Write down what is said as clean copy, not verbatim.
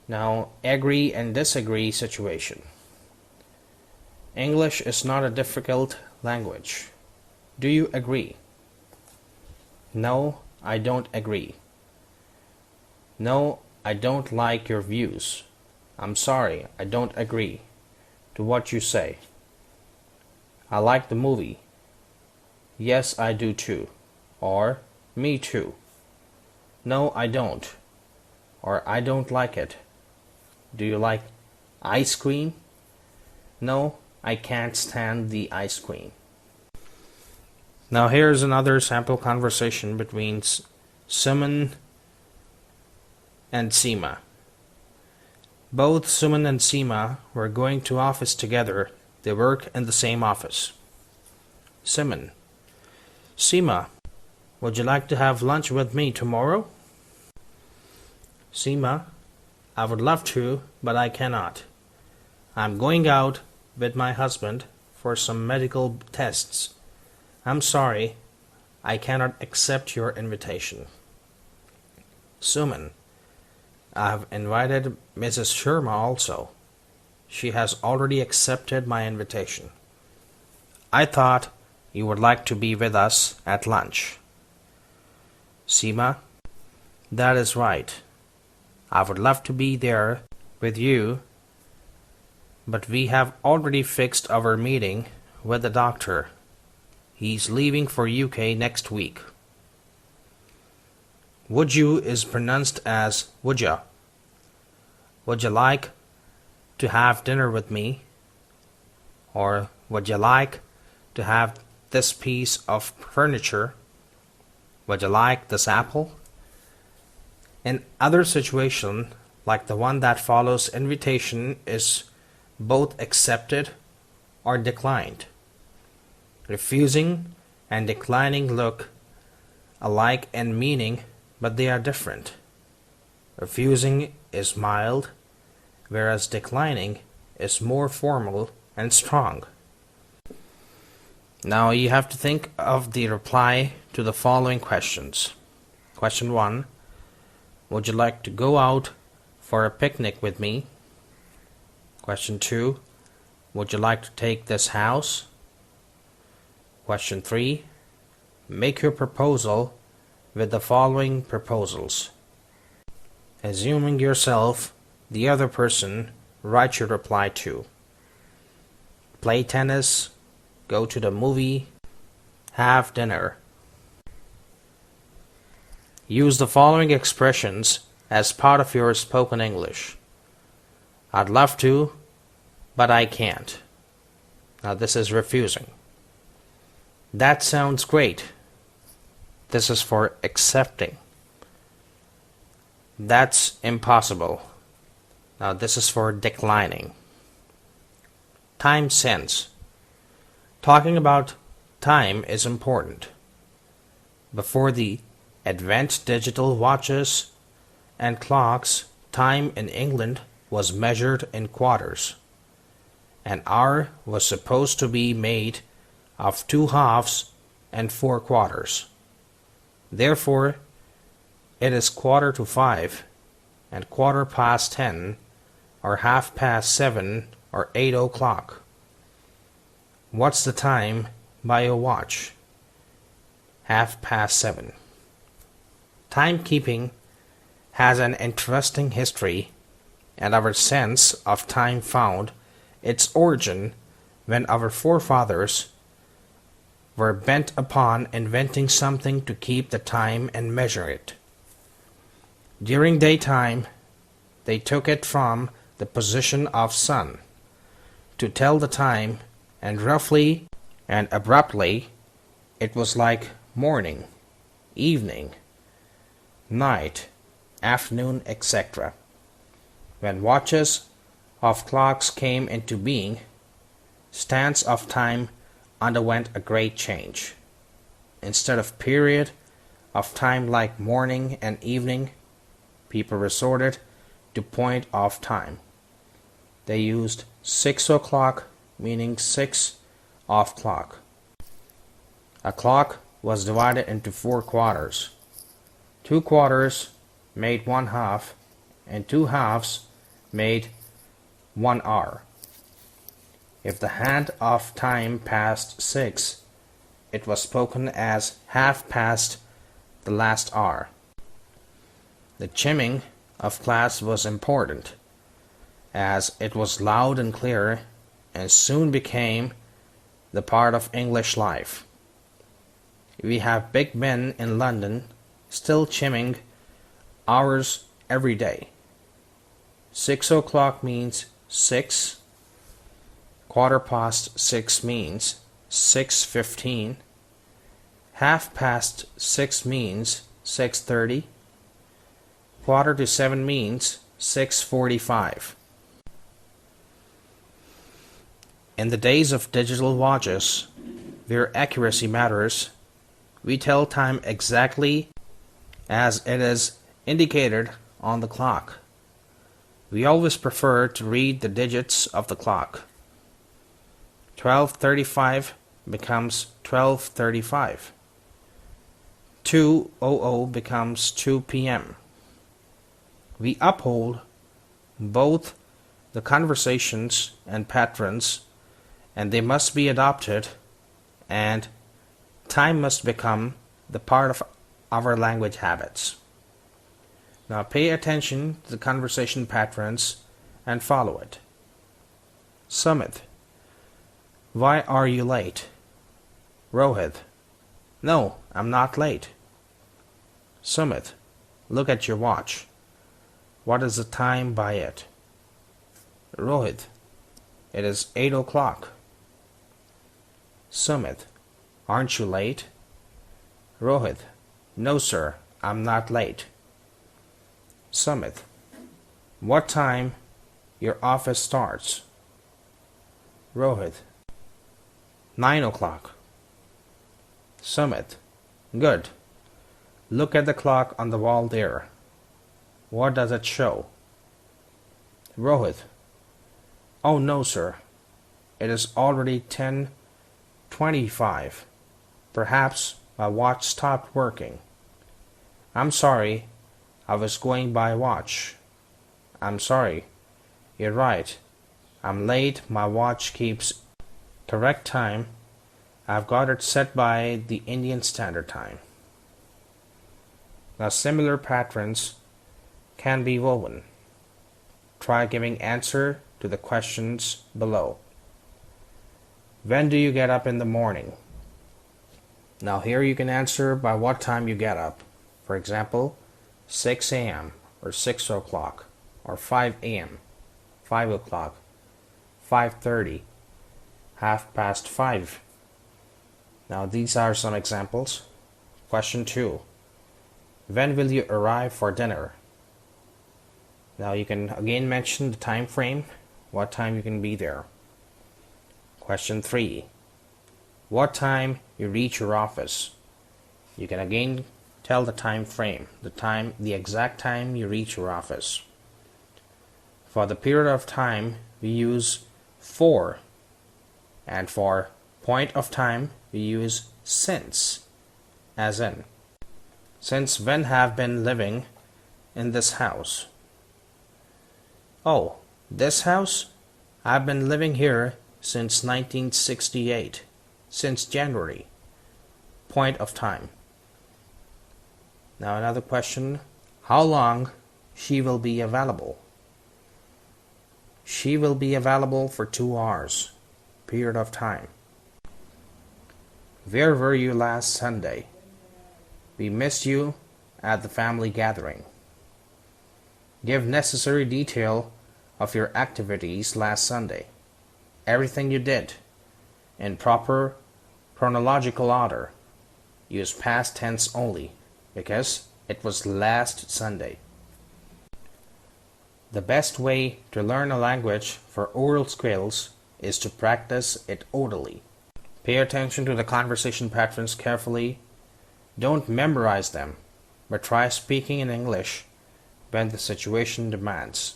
Now, agree and disagree situation. English is not a difficult language. Do you agree? No, I don't agree. No, I don't like your views. I'm sorry, I don't agree to what you say. I like the movie. Yes, I do too. Or, me too. No, I don't. Or, I don't like it. Do you like ice cream? No, I can't stand the ice cream. Now here's another sample conversation between Suman and Seema. Both Suman and Seema were going to office together. They work in the same office. Suman: Seema, would you like to have lunch with me tomorrow? Seema: I would love to, but I cannot. I'm going out with my husband for some medical tests. I'm sorry, I cannot accept your invitation. Suman: I have invited Mrs Sharma also. She has already accepted my invitation. I thought you would like to be with us at lunch. Seema: that is right. I would love to be there with you, but we have already fixed our meeting with the doctor. He's leaving for UK next week. Would you is pronounced as woulda. Would you like to have dinner with me? Or would you like to have this piece of furniture? Would you like this apple? In other situation, like the one that follows, invitation is both accepted or declined. Refusing and declining look alike in meaning, but they are different. Refusing is mild, whereas declining is more formal and strong. Now you have to think of the reply to the following questions. Question 1. Would you like to go out for a picnic with me? Question 2. Would you like to take this house? Question 3. Make your proposal with the following proposals. Assuming yourself the other person, write your reply to. Play tennis, go to the movie, have dinner. Use the following expressions as part of your spoken English. I'd love to, but I can't. Now this is refusing. That sounds great. This is for accepting. That's impossible. Now this is for declining. Time sense. Talking about time is important. Before the advanced digital watches and clocks, time in England was measured in quarters. An hour was supposed to be made of 2 halves and 4 quarters. Therefore, it is 5:15 and 10:15 or 7:30 or 8 o'clock. What's the time by your watch? 7:30. Timekeeping has an interesting history, and our sense of time found its origin when our forefathers were bent upon inventing something to keep the time and measure it. During daytime, they took it from the position of sun to tell the time, and roughly and abruptly it was like morning, evening, night, afternoon, etc. When watches of clocks came into being, stance of time underwent a great change. Instead of period of time like morning and evening, people resorted to point of time. They used 6 o'clock, meaning 6 of clock. A clock was divided into 4 quarters. 2 quarters made 1 half, and 2 halves made 1 hour. If the hand of time passed 6, it was spoken as half past the last hour. The chiming of class was important, as it was loud and clear and soon became the part of English life. We have big men in London still chiming hours every day. 6 o'clock means 6, quarter past 6 means 6:15, half past 6 means 6:30, quarter to 7 means 6:45. In the days of digital watches, where accuracy matters, we tell time exactly as it is indicated on the clock. We always prefer to read the digits of the clock. 12:35 becomes 12:35. 2:00 becomes 2 p.m. We uphold both the conversations and patterns, and they must be adopted, and time must become the part of our language habits. Now pay attention to the conversation patterns and follow it. Sumit: why are you late? Rohit: no, I'm not late. Sumit: look at your watch. What is the time by it? Rohit: it is 8 o'clock. Sumit: aren't you late? Rohit: no sir, I'm not late. Sumit: what time your office starts? Rohit: 9 o'clock. Sumit: good. Look at the clock on the wall there. What does it show? Rohit: oh no sir, it is already 10:25. Perhaps my watch stopped working. I'm sorry, I was going by watch. I'm sorry, you're right. I'm late, my watch keeps correct time. I've got it set by the Indian Standard Time. Now similar patterns can be woven. Try giving answer to the questions below. When do you get up in the morning? Now here you can answer by what time you get up. For example, 6 a.m. or 6 o'clock or 5 a.m., 5 o'clock, 5:30, half past 5. Now these are some examples. Question 2. When will you arrive for dinner? Now you can again mention the time frame, what time you can be there. Question 3. What time you reach your office? You can again tell the time frame, the exact time you reach your office. For the period of time, we use for, and for point of time, we use since, as in, since when have been living in this house? Oh, this house? I've been living here since 1968, since January. Point of time. Now another question, how long she will be available? She will be available for 2 hours. Period of time. Where were you last Sunday? We missed you at the family gathering. Give necessary detail of your activities last Sunday. Everything you did, in proper chronological order. Use past tense only, because it was last Sunday. The best way to learn a language for oral skills is to practice it orally. Pay attention to the conversation patterns carefully. Don't memorize them, but try speaking in English when the situation demands.